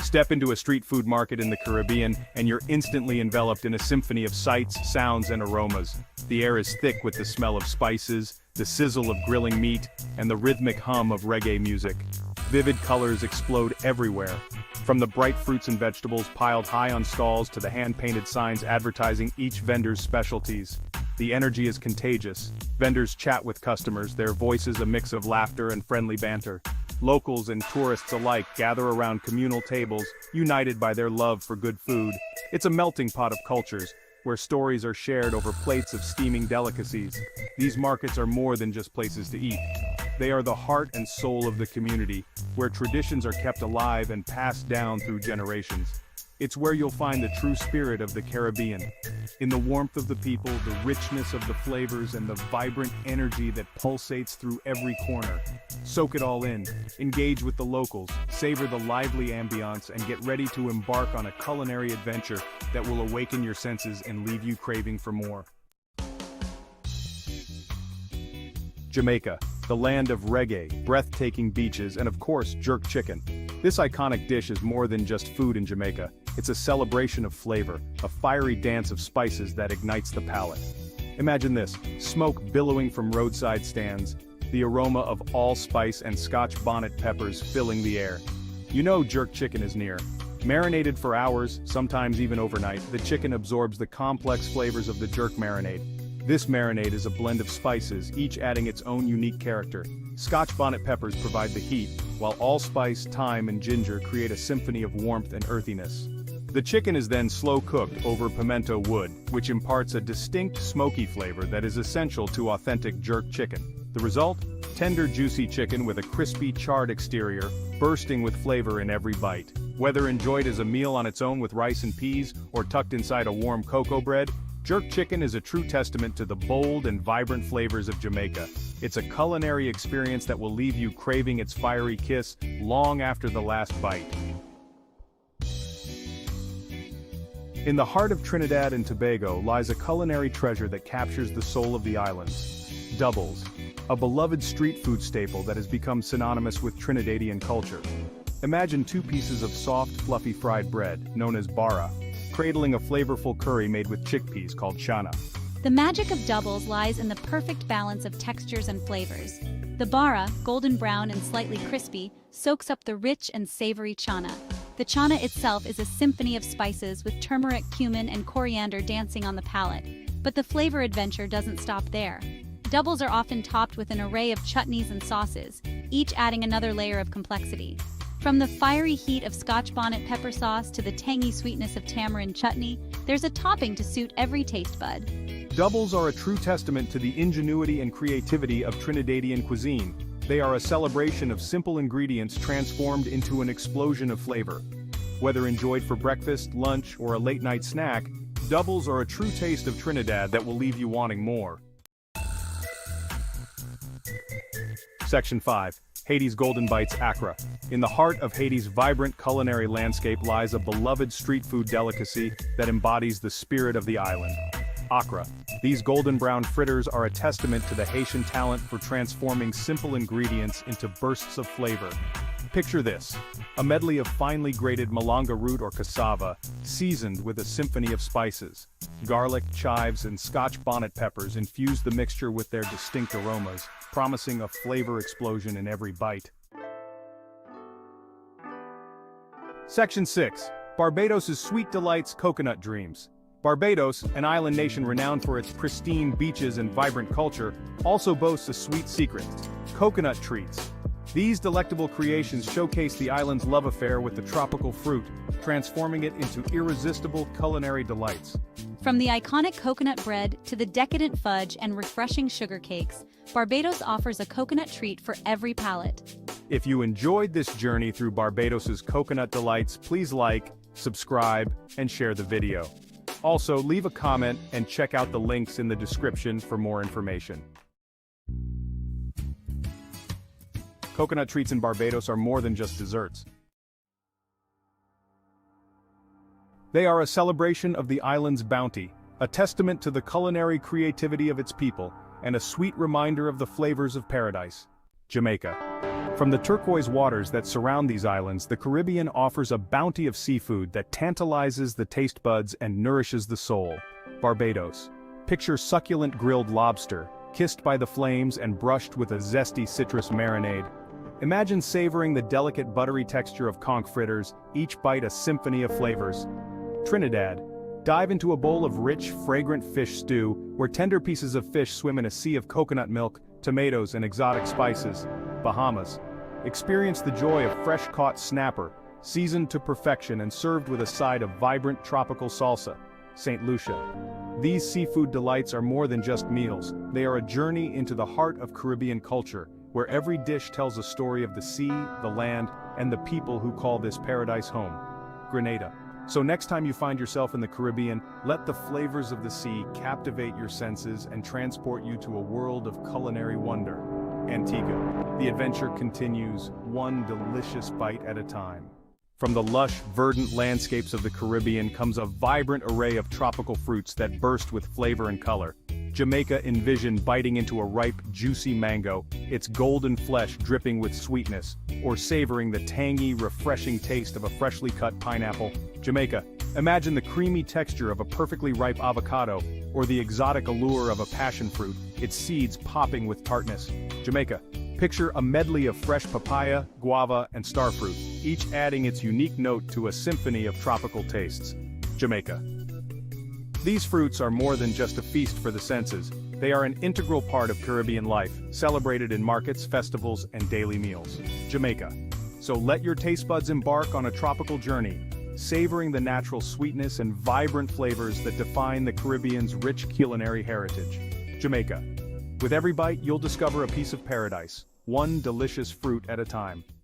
Step into a street food market in the Caribbean, and you're instantly enveloped in a symphony of sights, sounds, and aromas. The air is thick with the smell of spices, the sizzle of grilling meat, and the rhythmic hum of reggae music. Vivid colors explode everywhere. From the bright fruits and vegetables piled high on stalls to the hand-painted signs advertising each vendor's specialties. The energy is contagious. Vendors chat with customers, their voices a mix of laughter and friendly banter. Locals and tourists alike gather around communal tables, united by their love for good food. It's a melting pot of cultures, where stories are shared over plates of steaming delicacies. These markets are more than just places to eat. They are the heart and soul of the community, where traditions are kept alive and passed down through generations. It's where you'll find the true spirit of the Caribbean. In the warmth of the people, the richness of the flavors, and the vibrant energy that pulsates through every corner. Soak it all in, engage with the locals, savor the lively ambiance, and get ready to embark on a culinary adventure that will awaken your senses and leave you craving for more. Jamaica, the land of reggae, breathtaking beaches, and of course, jerk chicken. This iconic dish is more than just food in Jamaica. It's a celebration of flavor, a fiery dance of spices that ignites the palate. Imagine this, smoke billowing from roadside stands, the aroma of allspice and Scotch bonnet peppers filling the air. You know jerk chicken is near. Marinated for hours, sometimes even overnight, the chicken absorbs the complex flavors of the jerk marinade. This marinade is a blend of spices, each adding its own unique character. Scotch bonnet peppers provide the heat, while allspice, thyme, and ginger create a symphony of warmth and earthiness. The chicken is then slow-cooked over pimento wood, which imparts a distinct smoky flavor that is essential to authentic jerk chicken. The result? Tender, juicy chicken with a crispy, charred exterior, bursting with flavor in every bite. Whether enjoyed as a meal on its own with rice and peas, or tucked inside a warm cocoa bread, jerk chicken is a true testament to the bold and vibrant flavors of Jamaica. It's a culinary experience that will leave you craving its fiery kiss long after the last bite. In the heart of Trinidad and Tobago lies a culinary treasure that captures the soul of the islands. Doubles, a beloved street food staple that has become synonymous with Trinidadian culture. Imagine two pieces of soft, fluffy fried bread, known as bara, cradling a flavorful curry made with chickpeas called chana. The magic of doubles lies in the perfect balance of textures and flavors. The bara, golden brown and slightly crispy, soaks up the rich and savory chana. The chana itself is a symphony of spices with turmeric, cumin, and coriander dancing on the palate. But the flavor adventure doesn't stop there. Doubles are often topped with an array of chutneys and sauces, each adding another layer of complexity. From the fiery heat of Scotch bonnet pepper sauce to the tangy sweetness of tamarind chutney, there's a topping to suit every taste bud. Doubles are a true testament to the ingenuity and creativity of Trinidadian cuisine. They are a celebration of simple ingredients transformed into an explosion of flavor. Whether enjoyed for breakfast, lunch, or a late-night snack, doubles are a true taste of Trinidad that will leave you wanting more. Section 5. Haiti's Golden Bites, Accra. In the heart of Haiti's vibrant culinary landscape lies a beloved street food delicacy that embodies the spirit of the island. Accra. These golden brown fritters are a testament to the Haitian talent for transforming simple ingredients into bursts of flavor. Picture this, a medley of finely grated malanga root or cassava, seasoned with a symphony of spices. Garlic, chives, and Scotch bonnet peppers infuse the mixture with their distinct aromas, promising a flavor explosion in every bite. Section 6. Barbados' Sweet Delights, Coconut Dreams. Barbados, an island nation renowned for its pristine beaches and vibrant culture, also boasts a sweet secret: coconut treats. These delectable creations showcase the island's love affair with the tropical fruit, transforming it into irresistible culinary delights. From the iconic coconut bread to the decadent fudge and refreshing sugar cakes, Barbados offers a coconut treat for every palate. If you enjoyed this journey through Barbados' coconut delights, please like, subscribe, and share the video. Also, leave a comment and check out the links in the description for more information. Coconut treats in Barbados are more than just desserts. They are a celebration of the island's bounty, a testament to the culinary creativity of its people, and a sweet reminder of the flavors of paradise. Jamaica. From the turquoise waters that surround these islands, the Caribbean offers a bounty of seafood that tantalizes the taste buds and nourishes the soul. Barbados. Picture succulent grilled lobster, kissed by the flames and brushed with a zesty citrus marinade. Imagine savoring the delicate buttery texture of conch fritters, each bite a symphony of flavors. Trinidad. Dive into a bowl of rich, fragrant fish stew, where tender pieces of fish swim in a sea of coconut milk, tomatoes and exotic spices. Bahamas. Experience the joy of fresh-caught snapper, seasoned to perfection and served with a side of vibrant tropical salsa. St. Lucia. These seafood delights are more than just meals, they are a journey into the heart of Caribbean culture, where every dish tells a story of the sea, the land, and the people who call this paradise home. Grenada. So next time you find yourself in the Caribbean, let the flavors of the sea captivate your senses and transport you to a world of culinary wonder. Antigua. The adventure continues, one delicious bite at a time. From the lush, verdant landscapes of the Caribbean comes a vibrant array of tropical fruits that burst with flavor and color. Jamaica, envision biting into a ripe, juicy mango, its golden flesh dripping with sweetness, or savoring the tangy, refreshing taste of a freshly cut pineapple. Jamaica, imagine the creamy texture of a perfectly ripe avocado, or the exotic allure of a passion fruit, its seeds popping with tartness. Jamaica, picture a medley of fresh papaya, guava, and starfruit, each adding its unique note to a symphony of tropical tastes. Jamaica. These fruits are more than just a feast for the senses, they are an integral part of Caribbean life, celebrated in markets, festivals, and daily meals. Jamaica. So let your taste buds embark on a tropical journey, savoring the natural sweetness and vibrant flavors that define the Caribbean's rich culinary heritage. Jamaica. With every bite, you'll discover a piece of paradise, one delicious fruit at a time.